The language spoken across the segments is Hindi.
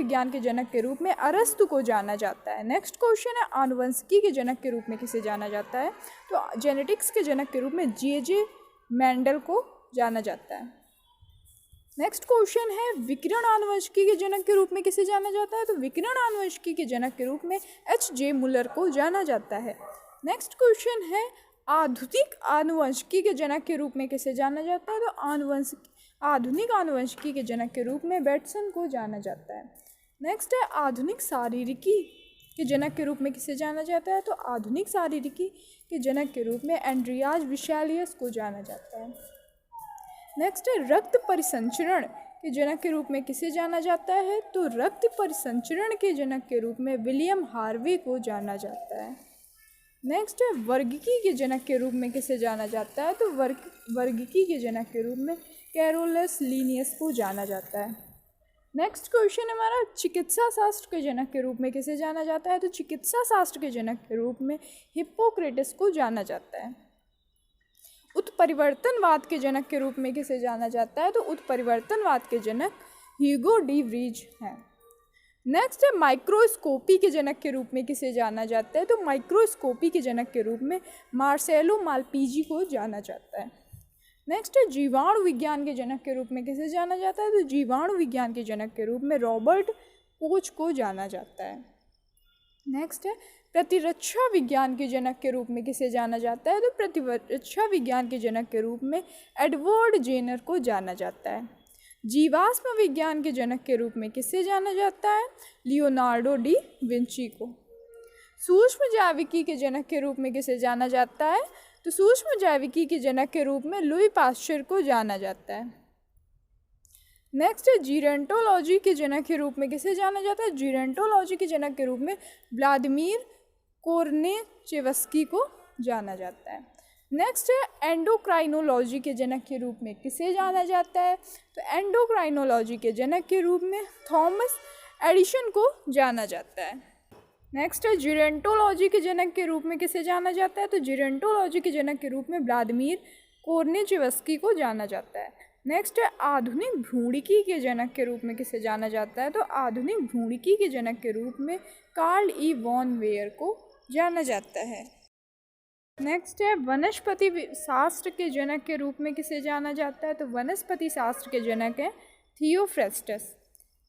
विज्ञान के जनक के रूप में अरस्तु को जाना जाता है। नेक्स्ट क्वेश्चन है, आनुवंशिकी के जनक के रूप में किसे जाना जाता है? तो जेनेटिक्स के जनक के रूप में जे मेंडल को जाना जाता है। नेक्स्ट क्वेश्चन है, विकिरण आनुवंशिकी के जनक के रूप में किसे जाना जाता है? तो विकिरण आनुवंशिकी के जनक के रूप में H.J. मुलर को जाना जाता है। नेक्स्ट क्वेश्चन है, आधुनिक आनुवंशिकी के जनक के रूप में किसे जाना जाता है? तो आधुनिक आनुवंशिकी के जनक के रूप में बेटसन को जाना जाता है। नेक्स्ट है, आधुनिक शारीरिकी के जनक के रूप में किसे जाना जाता है? तो आधुनिक शारीरिकी के जनक के रूप में एंड्रियाज विशालियस को जाना जाता है। नेक्स्ट है, रक्त परिसंचरण के जनक के रूप में किसे जाना जाता है? तो रक्त परिसंचरण के जनक के रूप में विलियम हार्वे को जाना जाता है। नेक्स्ट है, वर्गिकी के जनक के रूप में किसे जाना जाता है? तो वर्गिकी के जनक के रूप में कैरोलस लीनियस को जाना जाता है। नेक्स्ट क्वेश्चन हमारा, चिकित्सा शास्त्र के जनक के रूप में किसे जाना जाता है? तो चिकित्सा शास्त्र के जनक के रूप में हिप्पोक्रेटस को जाना जाता है। उत्परिवर्तनवाद के जनक के रूप में किसे जाना जाता है? तो उत्परिवर्तनवाद के जनक ह्यूगो डी व्रीज हैं। नेक्स्ट है, माइक्रोस्कोपी के जनक के रूप में किसे जाना जाता है? तो माइक्रोस्कोपी के जनक के रूप में मार्सेलो मालपीजी को जाना जाता है। नेक्स्ट है, जीवाणु विज्ञान के जनक के रूप में किसे जाना जाता है? तो जीवाणु विज्ञान के जनक के रूप में रॉबर्ट कोच को जाना जाता है। नेक्स्ट है, प्रतिरक्षा विज्ञान के जनक के रूप में किसे जाना जाता है? तो प्रतिरक्षा विज्ञान के जनक के रूप में एडवर्ड जेनर को जाना जाता है। जीवाश्म विज्ञान के जनक के रूप में किसे जाना जाता है? लियोनार्डो डी विंची को। सूक्ष्म जैविकी के जनक के रूप में किसे जाना जाता है? तो सूक्ष्म जैविकी के जनक के रूप में लुई पाश्चर को जाना जाता है। नेक्स्ट है, जीरेंटोलॉजी के जनक के रूप में किसे जाना जाता है? जीरेंटोलॉजी के जनक के रूप में व्लादिमीर कोर्नेचेवस्की को जाना जाता है। नेक्स्ट है, एंडोक्राइनोलॉजी के जनक के रूप में किसे जाना जाता है? तो एंडोक्राइनोलॉजी के जनक के रूप में थॉमस एडिसन को जाना जाता है। नेक्स्ट है, जीरेंटोलॉजी के जनक के रूप में किसे जाना जाता है? तो जीरेंटोलॉजी के जनक के रूप में व्लादिमीर कोर्नेचेवस्की को जाना जाता है। नेक्स्ट है, आधुनिक भ्रूणिकी के जनक के रूप में किसे जाना जाता है? तो आधुनिक भ्रूणिकी के जनक के रूप में कार्ल ई वॉन वेयर को जाना जाता है। नेक्स्ट है, वनस्पति शास्त्र के जनक के रूप में किसे जाना जाता है? तो वनस्पति शास्त्र के जनक है थियोफ्रेस्टस।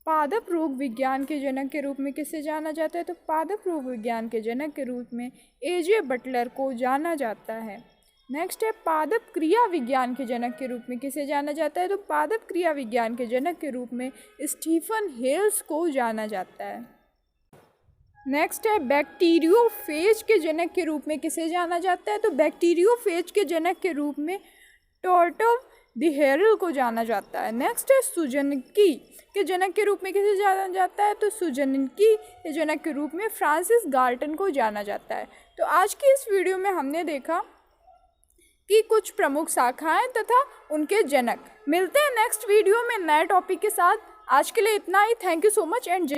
पादप रोग विज्ञान के जनक के रूप में किसे जाना जाता है? तो पादप रोग विज्ञान के जनक के रूप में एजे बटलर को जाना जाता है। नेक्स्ट है, पादप क्रिया विज्ञान के जनक के रूप में किसे जाना जाता है? तो पादप क्रिया विज्ञान के जनक के रूप में स्टीफन हेल्स को जाना जाता है। नेक्स्ट है, बैक्टीरियोफेज के जनक के रूप में किसे जाना जाता है? तो बैक्टीरियोफेज के जनक के रूप में टॉर्टव डिहेरल को जाना जाता है। नेक्स्ट है, सुजनकी के जनक के रूप में किसे जाना जाता है? तो सुजनकी के जनक के रूप में फ्रांसिस गाल्टन को जाना जाता है। तो आज की इस वीडियो में हमने देखा कि कुछ प्रमुख शाखाएं तथा उनके जनक। मिलते हैं नेक्स्ट वीडियो में नए टॉपिक के साथ। आज के लिए इतना ही। Thank you so much and